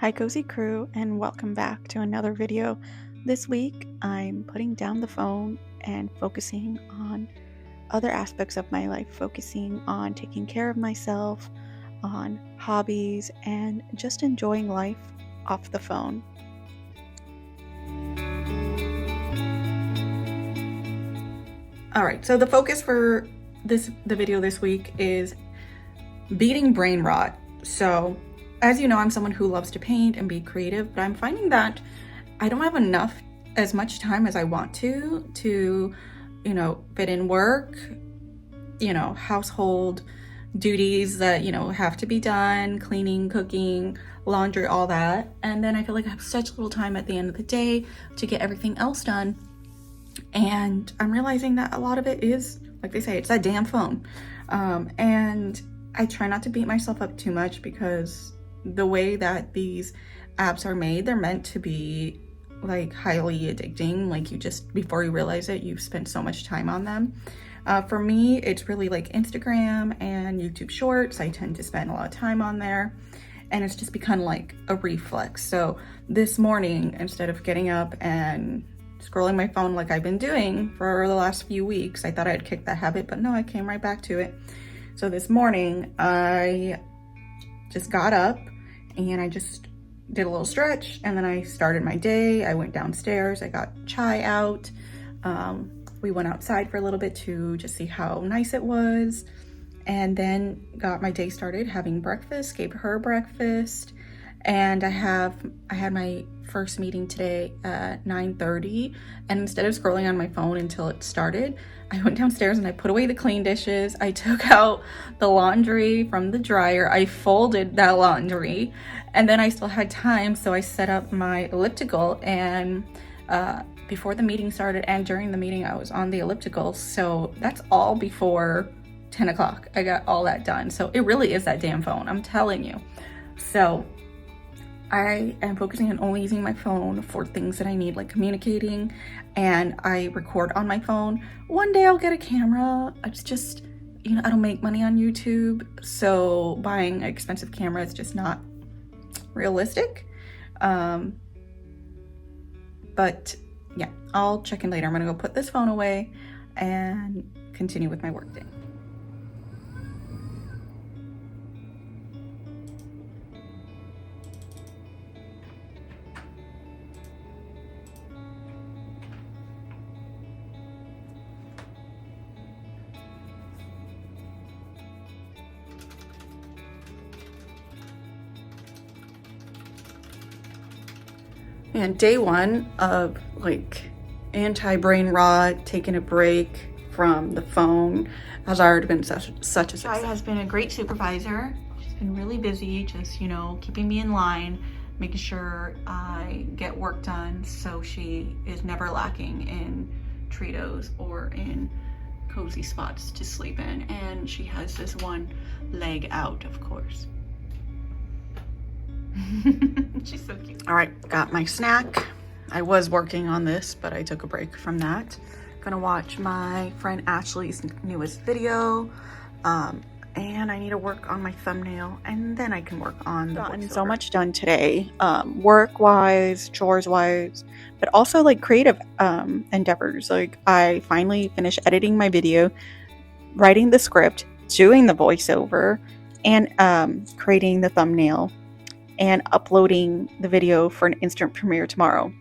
Hi Cozy Crew, and welcome back to another video. This week I'm putting down the phone and focusing on other aspects of my life, focusing on taking care of myself, on hobbies, and just enjoying life off the phone. Alright, so the focus for the video this week is beating brain rot. So as you know, I'm someone who loves to paint and be creative, but I'm finding that I don't have as much time as I want to, fit in work, household duties that, have to be done, cleaning, cooking, laundry, all that. And then I feel like I have such little time at the end of the day to get everything else done. And I'm realizing that a lot of it is, like they say, it's that damn phone. And I try not to beat myself up too much because the way that these apps are made, they're meant to be like highly addicting. Like you just, before you realize it, you've spent so much time on them. For me, it's really like Instagram and YouTube Shorts. I tend to spend a lot of time on there and it's just become like a reflex. So this morning, instead of getting up and scrolling my phone like I've been doing for the last few weeks, I thought I'd kick that habit, but no, I came right back to it. So this morning, I just got up and I just did a little stretch and then I started my day. I went downstairs, I got chai out. We went outside for a little bit to just see how nice it was, and then got my day started having breakfast, gave her breakfast, and I had my first meeting today at 9:30, and instead of scrolling on my phone until it started, I went downstairs and I put away the clean dishes. I took out the laundry from the dryer. I folded that laundry, and then I still had time, so I set up my elliptical, and before the meeting started and during the meeting I was on the elliptical. So that's all before 10 o'clock. I got all that done. So it really is that damn phone, I'm telling you. So I am focusing on only using my phone for things that I need, like communicating, and I record on my phone. One day I'll get a camera. It's just, I don't make money on YouTube, so buying an expensive camera is just not realistic. But yeah, I'll check in later. I'm gonna go put this phone away and continue with my work day. And day one of like anti-brain rot, taking a break from the phone has already been such a success. Shai has been a great supervisor. She's been really busy, just, keeping me in line, making sure I get work done, so she is never lacking in Treatos or in cozy spots to sleep in. And she has this one leg out, of course. She's so cute. All right, got my snack. I was working on this, but I took a break from that. Gonna watch my friend Ashley's newest video, and I need to work on my thumbnail, and then I can work on the voiceover. Gotten so much done today, work-wise, chores-wise, but also like creative endeavors. Like I finally finished editing my video, writing the script, doing the voiceover, and creating the thumbnail, and uploading the video for an instant premiere tomorrow.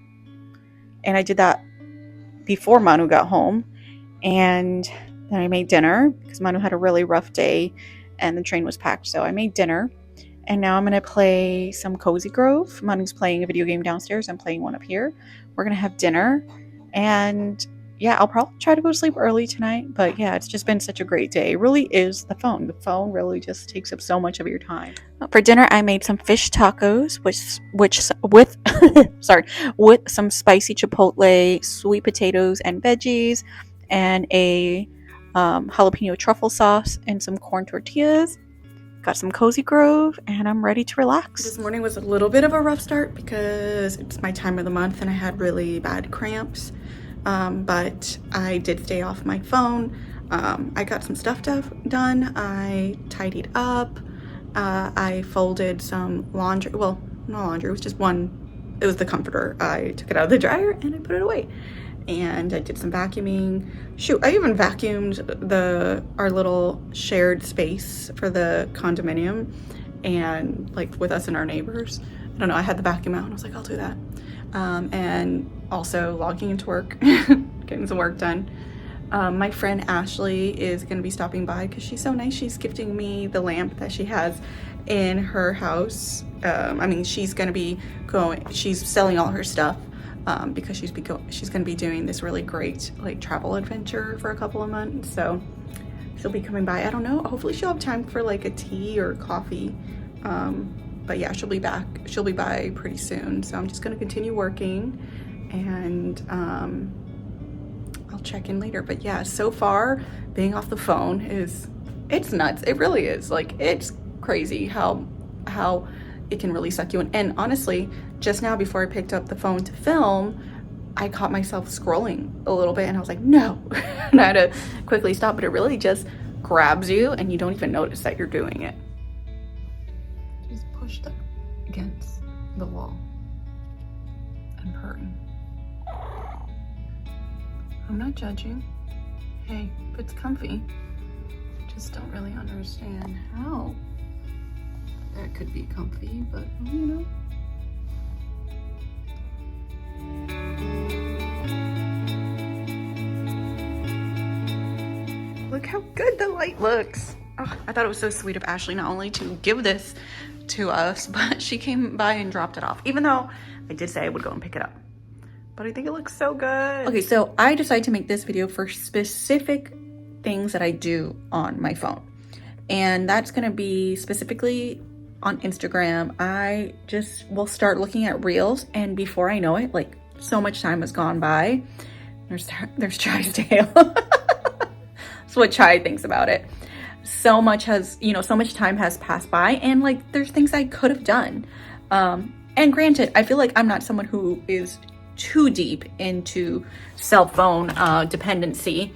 And I did that before Manu got home, and then I made dinner because Manu had a really rough day and the train was packed. So I made dinner, and now I'm gonna play some Cozy Grove. Manu's playing a video game downstairs. I'm playing one up here. We're gonna have dinner, and yeah, I'll probably try to go to sleep early tonight, but yeah, it's just been such a great day. It really is the phone. The phone really just takes up so much of your time. For dinner, I made some fish tacos, with with some spicy chipotle, sweet potatoes and veggies, and a jalapeno truffle sauce and some corn tortillas. Got some Cozy Grove, and I'm ready to relax. This morning was a little bit of a rough start because it's my time of the month and I had really bad cramps. But I did stay off my phone. I got some stuff done. I tidied up. I folded some laundry. Well, no laundry, it was just one, it was the comforter. I took it out of the dryer and I put it away. And I did some vacuuming. Shoot, I even vacuumed our little shared space for the condominium, and like with us and our neighbors. I don't know, I had the vacuum out and I was like, I'll do that. And also logging into work, getting some work done. My friend Ashley is going to be stopping by because she's so nice. She's gifting me the lamp that she has in her house. I mean, she's going to be she's selling all her stuff because she's going to be doing this really great like travel adventure for a couple of months. So she'll be coming by. I don't know. Hopefully she'll have time for like a tea or coffee. But yeah, she'll be back. She'll be by pretty soon. So I'm just going to continue working, and I'll check in later. But yeah, so far being off the phone it's nuts. It really is. Like, it's crazy how it can really suck you in. And honestly, just now before I picked up the phone to film, I caught myself scrolling a little bit and I was like, no. And I had to quickly stop, but it really just grabs you and you don't even notice that you're doing it. Just pushed up against the wall and purring. I'm not judging. Hey, if it's comfy, just don't really understand how that could be comfy, but you know. Look how good the light looks. Oh, I thought it was so sweet of Ashley not only to give this to us, but she came by and dropped it off, even though I did say I would go and pick it up. But I think it looks so good. Okay, so I decided to make this video for specific things that I do on my phone. And that's gonna be specifically on Instagram. I just will start looking at reels, and before I know it, like, so much time has gone by. There's Chai's tail. That's what Chai thinks about it. So much time has passed by, and like, there's things I could have done. And granted, I feel like I'm not someone who is too deep into cell phone dependency,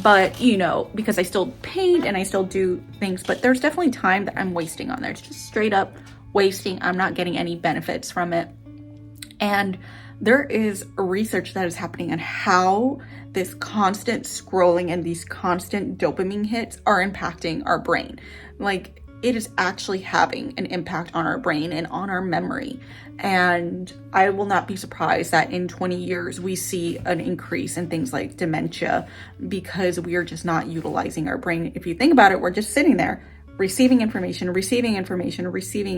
but you know, because I still paint and I still do things, but there's definitely time that I'm wasting on there. It's just straight up wasting. I'm not getting any benefits from it. And there is research that is happening on how this constant scrolling and these constant dopamine hits are impacting our brain. Like, it is actually having an impact on our brain and on our memory. And I will not be surprised that in 20 years we see an increase in things like dementia, because we are just not utilizing our brain. If you think about it, we're just sitting there receiving information, receiving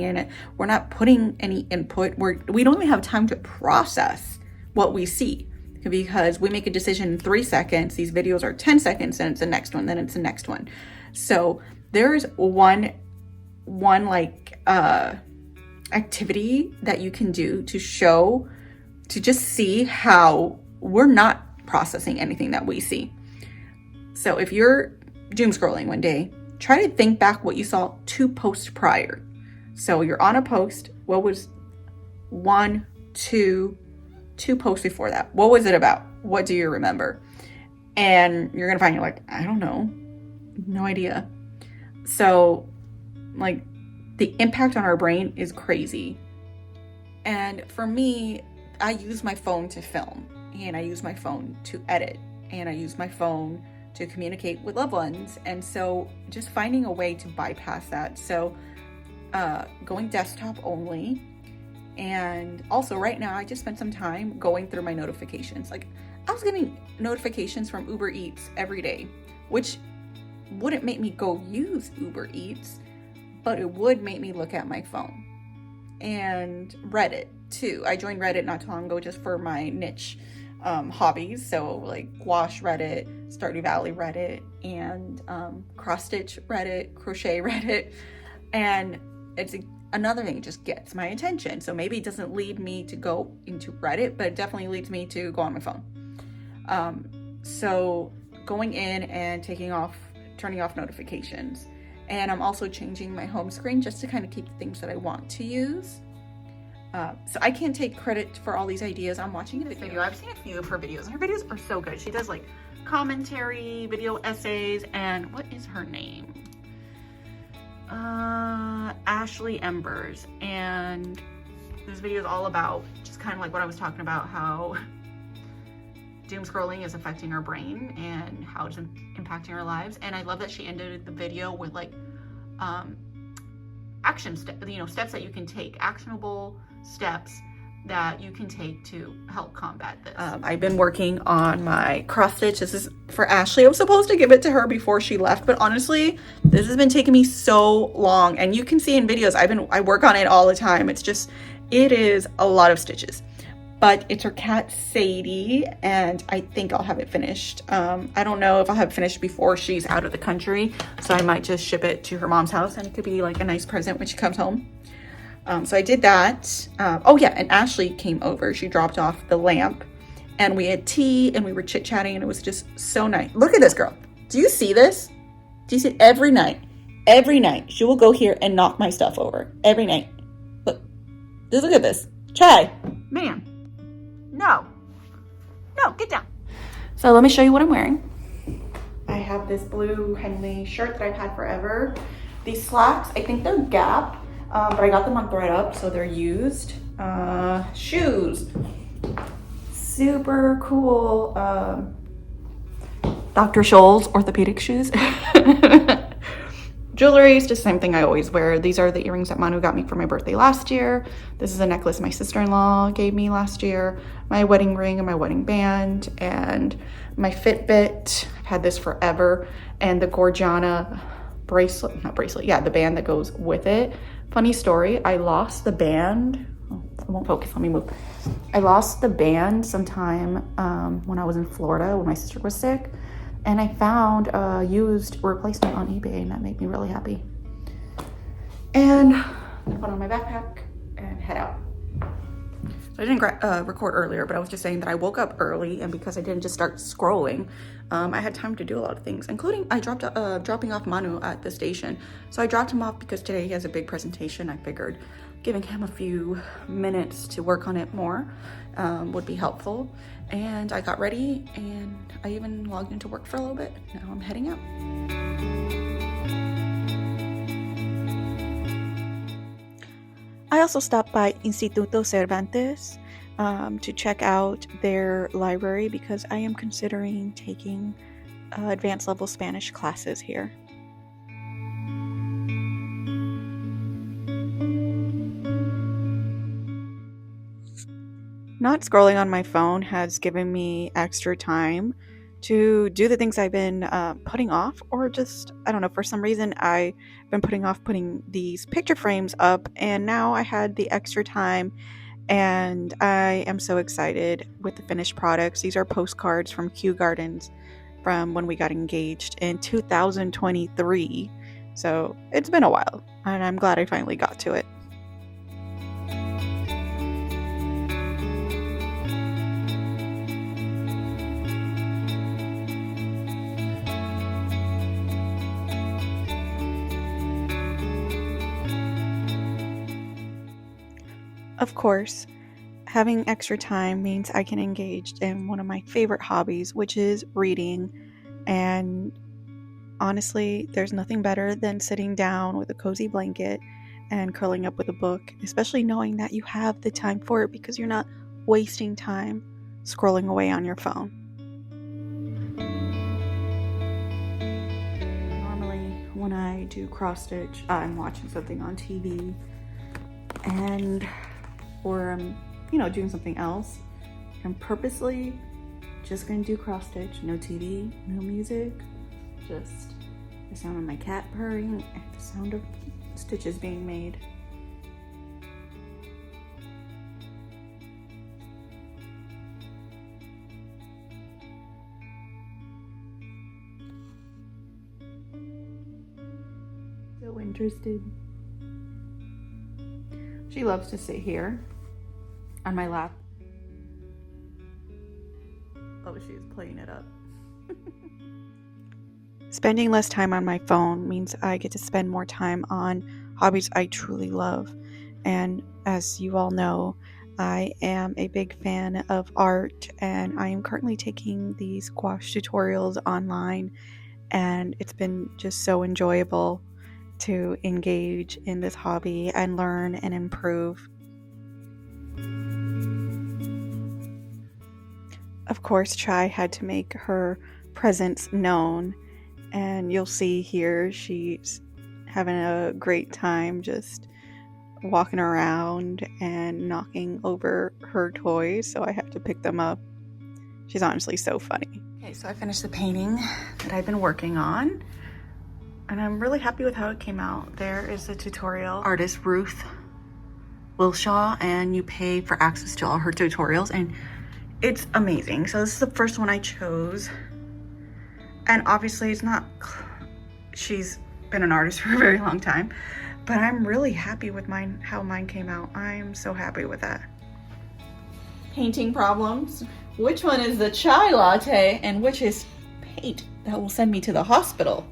in it. We're not putting any input. We don't even have time to process what we see, because we make a decision in 3 seconds. These videos are 10 seconds, and it's the next one, then it's the next one. So there's one like activity that you can do to just see how we're not processing anything that we see. So if you're doom scrolling one day, try to think back what you saw 2 posts prior. So you're on a post. What was 2 posts before that? What was it about? What do you remember? And you're gonna find you're like, I don't know, no idea. So like, the impact on our brain is crazy. And for me, I use my phone to film, and I use my phone to edit, and I use my phone to communicate with loved ones. And so just finding a way to bypass that. So going desktop only. And also right now, I just spent some time going through my notifications. Like, I was getting notifications from Uber Eats every day, which wouldn't make me go use Uber Eats, but it would make me look at my phone. And Reddit too. I joined Reddit not too long ago just for my niche hobbies. So like gouache Reddit, Stardew Valley Reddit, and cross stitch Reddit, crochet Reddit. And it's another thing, it just gets my attention. So maybe it doesn't lead me to go into Reddit, but it definitely leads me to go on my phone. So going in and turning off notifications. And I'm also changing my home screen just to kind of keep the things that I want to use. So I can't take credit for all these ideas. I'm watching a video. I've seen a few of her videos, and her videos are so good. She does like commentary, video essays, and what is her name? Ashley Embers. And This video is all about just kind of like what I was talking about, how doom scrolling is affecting our brain and how it's impacting our lives. And I love that she ended the video with like action steps, steps that you can take, actionable steps that you can take to help combat this. I've been working on my cross stitch. This is for Ashley. I was supposed to give it to her before she left, but honestly, this has been taking me so long. And you can see in videos, I work on it all the time. It is a lot of stitches. But it's her cat Sadie, and I think I'll have it finished. I don't know if I'll have it finished before she's out of the country, so I might just ship it to her mom's house, and it could be like a nice present when she comes home. So I did that. Oh yeah, and Ashley came over. She dropped off the lamp, and we had tea, and we were chit-chatting, and it was just so nice. Look at this girl. Do you see this? Do you see it? Every night, she will go here and knock my stuff over. Every night. Look, just look at this. Chai, man. No, get down. So let me show you what I'm wearing. I have this blue Henley shirt that I've had forever. These slacks, I think they're Gap, but I got them on ThredUp, so they're used. Shoes, super cool. Dr. Scholl's orthopedic shoes. Jewelry is just the same thing I always wear. These are the earrings that Manu got me for my birthday last year. This is a necklace my sister-in-law gave me last year. My wedding ring and my wedding band and my Fitbit. I've had this forever. And the Gorgiana the band that goes with it. Funny story, I lost the band. Oh, I won't focus, let me move. I lost the band sometime when I was in Florida when my sister was sick. And I found a used replacement on eBay, and that made me really happy. And I put on my backpack and head out. So I didn't record earlier, but I was just saying that I woke up early, and because I didn't just start scrolling, I had time to do a lot of things, including I dropping off Manu at the station. So I dropped him off because today he has a big presentation. I figured giving him a few minutes to work on it more would be helpful. And I got ready, and I even logged into work for a little bit. Now I'm heading out. I also stopped by Instituto Cervantes to check out their library because I am considering taking advanced level Spanish classes here. Not scrolling on my phone has given me extra time to do the things I've been putting off, or just, I don't know, for some reason I've been putting off putting these picture frames up, and now I had the extra time, and I am so excited with the finished products. These are postcards from Kew Gardens from when we got engaged in 2023, so it's been a while, and I'm glad I finally got to it. Of course, having extra time means I can engage in one of my favorite hobbies, which is reading. And honestly, there's nothing better than sitting down with a cozy blanket and curling up with a book, especially knowing that you have the time for it because you're not wasting time scrolling away on your phone. Normally, when I do cross stitch, I'm watching something on TV or I'm, doing something else. I'm purposely just gonna do cross stitch, no TV, no music, just the sound of my cat purring and the sound of stitches being made. So interested. She loves to sit here on my lap. Oh, she's playing it up. Spending less time on my phone means I get to spend more time on hobbies I truly love. And as you all know, I am a big fan of art, and I am currently taking these gouache tutorials online, and it's been just so enjoyable to engage in this hobby and learn and improve. Of course, Chai had to make her presence known, and you'll see here she's having a great time just walking around and knocking over her toys, so I have to pick them up. She's honestly so funny. Okay, so I finished the painting that I've been working on, and I'm really happy with how it came out. There is the tutorial. Artist Ruth Wilshaw, and you pay for access to all her tutorials, and it's amazing. So this is the first one I chose, and obviously it's not, she's been an artist for a very long time, but I'm really happy with mine, how mine came out. I'm so happy with that. Painting problems. Which one is the chai latte and which is paint that will send me to the hospital?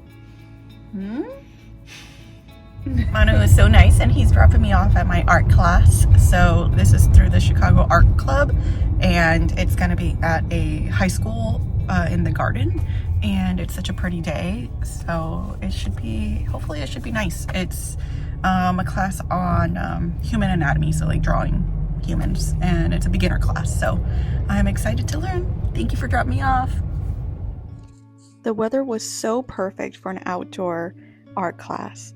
Manu is so nice, and he's dropping me off at my art class. So this is through the Chicago Art Club, and it's going to be at a high school in the garden, and it's such a pretty day, so it should be, hopefully it should be nice. It's a class on human anatomy, so like drawing humans, and it's a beginner class, so I'm excited to learn. Thank you for dropping me off. The weather was so perfect for an outdoor art class.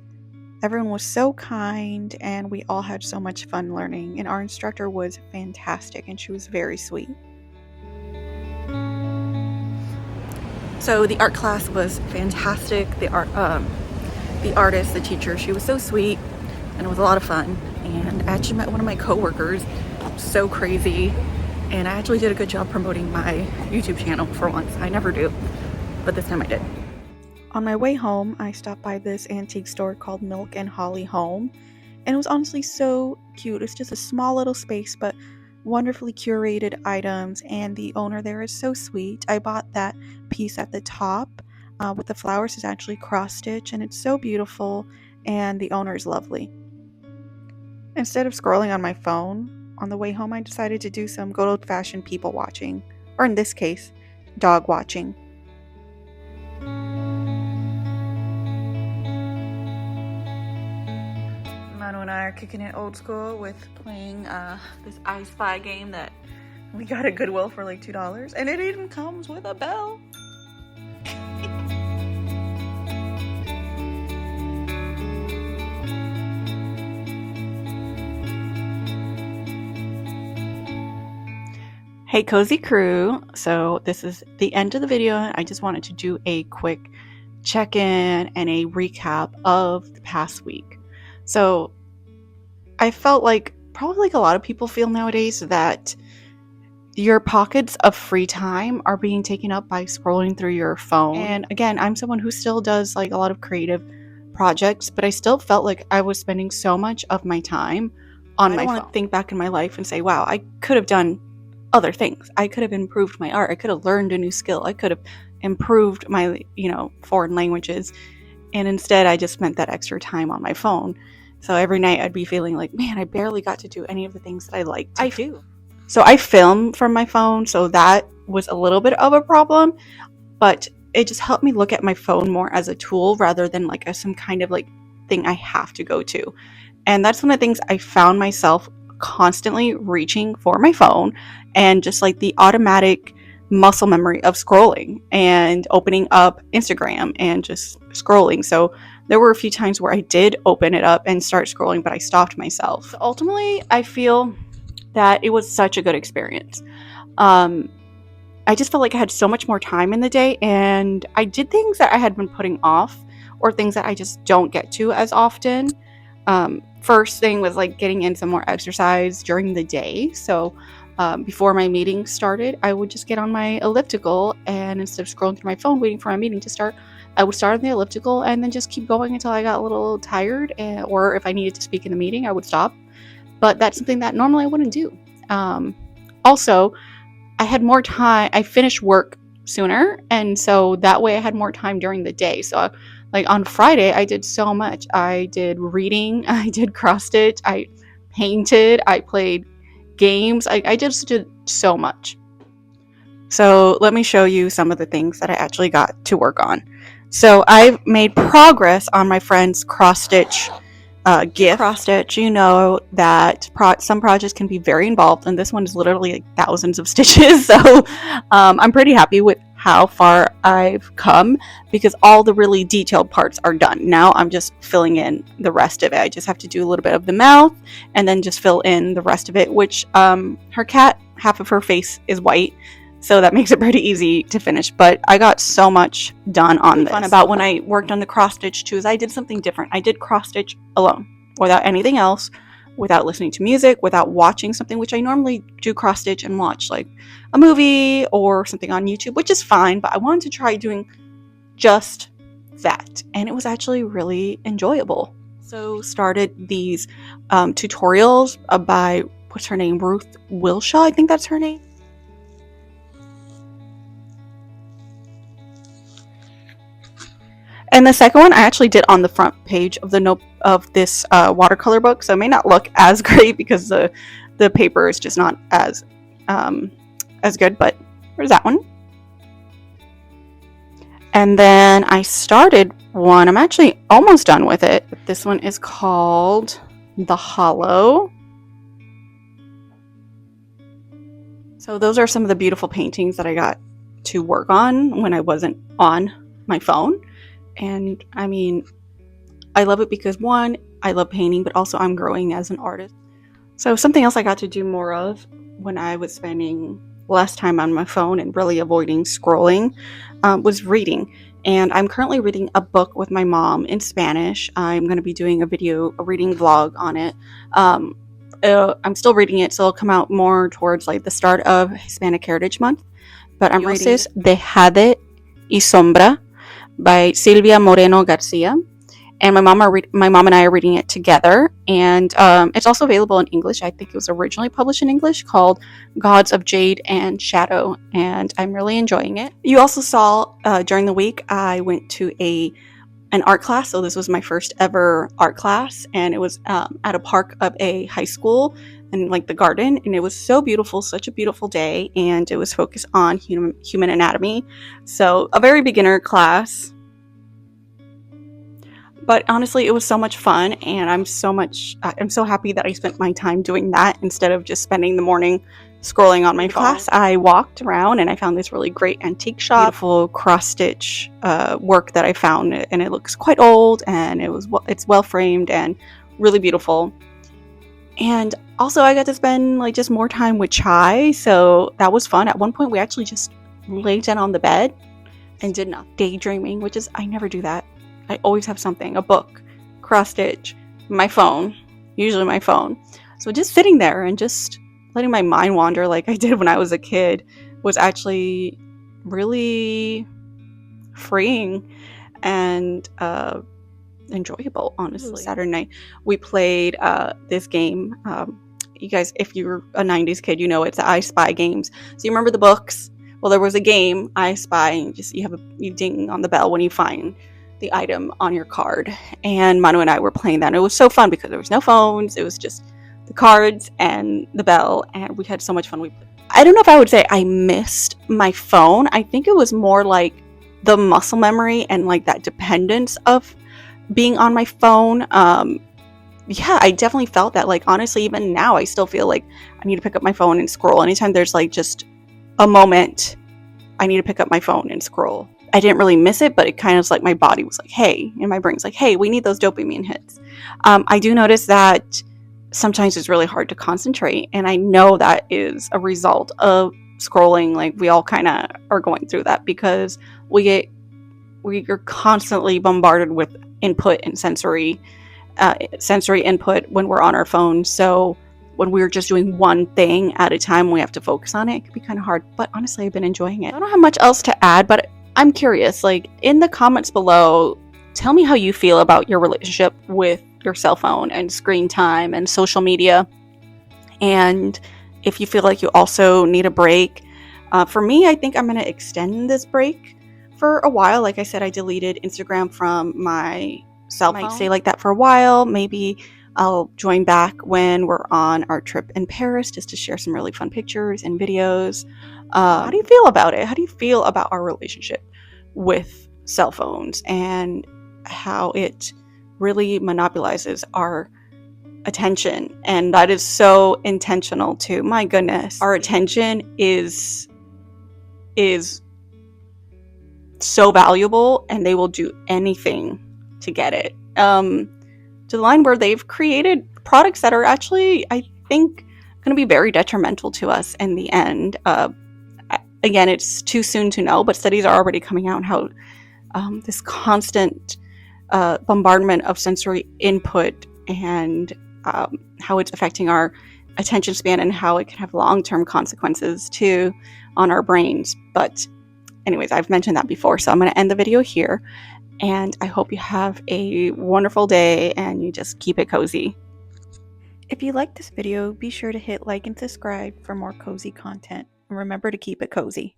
Everyone was so kind, and we all had so much fun learning, and our instructor was fantastic, and she was very sweet. So the art class was fantastic. The artist, the teacher, she was so sweet, and it was a lot of fun. And I actually met one of my coworkers, so crazy, and I actually did a good job promoting my YouTube channel for once. I never do, but this time I did. On my way home, I stopped by this antique store called Milk and Holly Home, and it was honestly so cute. It's just a small little space, but wonderfully curated items, and the owner there is so sweet. I bought that piece at the top with the flowers. It's actually cross-stitch, and it's so beautiful, and the owner is lovely. Instead of scrolling on my phone on the way home, I decided to do some good old-fashioned people watching, or in this case, dog watching. Manu and I are kicking it old school with playing this I Spy game that we got at Goodwill for like $2, and it even comes with a bell. Hey Cozy Crew, so this is the end of the video. I just wanted to do a quick check-in and a recap of the past week. So I felt like, probably like a lot of people feel nowadays, that your pockets of free time are being taken up by scrolling through your phone. And again, I'm someone who still does like a lot of creative projects, but I still felt like I was spending so much of my time on my phone. I want to think back in my life and say, wow, I could have done other things. I could have improved my art. I could have learned a new skill. I could have improved my, foreign languages. And instead, I just spent that extra time on my phone. So every night I'd be feeling like, man, I barely got to do any of the things that I like to do. So I film from my phone, so that was a little bit of a problem, but it just helped me look at my phone more as a tool rather than like as some kind of like thing I have to go to. And that's one of the things I found myself constantly reaching for my phone, and just like the automatic muscle memory of scrolling and opening up Instagram and just scrolling. So there were a few times where I did open it up and start scrolling, but I stopped myself. So ultimately, I feel that it was such a good experience. I just felt like I had so much more time in the day, and I did things that I had been putting off, or things that I just don't get to as often. First thing was like getting in some more exercise during the day. So before my meeting started, I would just get on my elliptical, and instead of scrolling through my phone waiting for my meeting to start, I would start on the elliptical and then just keep going until I got a little tired, or if I needed to speak in the meeting, I would stop. But that's something that normally I wouldn't do. Also, I had more time. I finished work sooner, and so that way I had more time during the day. So like on Friday, I did so much. I did reading, I did cross stitch, I painted, I played games. I just did so much. So let me show you some of the things that I actually got to work on. So I've made progress on my friend's cross stitch gift. Cross stitch, you know that some projects can be very involved, and this one is literally like thousands of stitches. So I'm pretty happy with how far I've come because all the really detailed parts are done. Now I'm just filling in the rest of it. I just have to do a little bit of the mouth and then just fill in the rest of it, which her cat, half of her face is white. So that makes it pretty easy to finish, but I got so much done on this. Fun about when I worked on the cross stitch too is I did something different. I did cross stitch alone, without anything else, without listening to music, without watching something, which I normally do cross stitch and watch like a movie or something on YouTube, which is fine, but I wanted to try doing just that, and it was actually really enjoyable. So started these tutorials by, what's her name, Ruth Wilshaw, I think that's her name. And the second one I actually did on the front page of the note of this watercolor book, so it may not look as great because the paper is just not as good, but there's that one. And then I started one, I'm actually almost done with it. This one is called The Hollow. So those are some of the beautiful paintings that I got to work on when I wasn't on my phone. And I mean, I love it because one, I love painting, but also I'm growing as an artist. So something else I got to do more of when I was spending less time on my phone and really avoiding scrolling was reading. And I'm currently reading a book with my mom in Spanish. I'm going to be doing a reading vlog on it. I'm still reading it, so it'll come out more towards like the start of Hispanic Heritage Month. But I'm reading De Jade y Sombra by Silvia Moreno Garcia, and my mom and I are reading it together, and it's also available in English. I think it was originally published in English, called Gods of Jade and Shadow, and I'm really enjoying it. You also saw during the week I went to an art class, so this was my first ever art class, and it was at a park of a high school and like the garden, and it was so beautiful, such a beautiful day, and it was focused on human anatomy. So a very beginner class, but honestly it was so much fun, and I'm so happy that I spent my time doing that instead of just spending the morning scrolling on my phone. Class, I walked around and I found this really great antique shop, beautiful cross stitch work that I found, and it looks quite old, and it's well framed and really beautiful. And also I got to spend like just more time with Chai, so that was fun. At one point we actually just laid down on the bed and did nothing, daydreaming, which is, I never do that. I always have something, a book, cross stitch, my phone, usually my phone. So just sitting there and just letting my mind wander like I did when I was a kid was actually really freeing and enjoyable, honestly. Saturday night we played this game. You guys, if you're a 90s kid, you know it's the I Spy games. So you remember the books? Well, there was a game, I Spy, and you ding on the bell when you find the item on your card. And Manu and I were playing that, and it was so fun because there was no phones, it was just the cards and the bell, and we had so much fun. I don't know if I would say I missed my phone. I think it was more like the muscle memory and like that dependence of being on my phone. Yeah, I definitely felt that. Like, honestly, even now I still feel like I need to pick up my phone and scroll. Anytime there's like just a moment, I need to pick up my phone and scroll. I didn't really miss it, but it kind of was like my body was like, hey, and my brain's like, hey, we need those dopamine hits. I do notice that sometimes it's really hard to concentrate, and I know that is a result of scrolling. Like, we all kind of are going through that because we are constantly bombarded with input and sensory input when we're on our phone. So when we're just doing one thing at a time, we have to focus on it. It can be kind of hard, but honestly, I've been enjoying it. I don't have much else to add, but I'm curious, like, in the comments below, tell me how you feel about your relationship with your cell phone and screen time and social media, and if you feel like you also need a break. For me, I think I'm going to extend this break for a while. Like I said, I deleted Instagram from my cell phone. I might stay like that for a while. Maybe I'll join back when we're on our trip in Paris, just to share some really fun pictures and videos. How do you feel about it? How do you feel about our relationship with cell phones and how it really monopolizes our attention, and that is so intentional too. My goodness, our attention is so valuable, and they will do anything to get it. To the line where they've created products that are actually, I think, going to be very detrimental to us in the end. Again, it's too soon to know, but studies are already coming out on how this constant bombardment of sensory input and how it's affecting our attention span, and how it can have long-term consequences too on our brains. But anyways, I've mentioned that before, so I'm going to end the video here. And I hope you have a wonderful day and you just keep it cozy. If you like this video, be sure to hit like and subscribe for more cozy content. And remember to keep it cozy.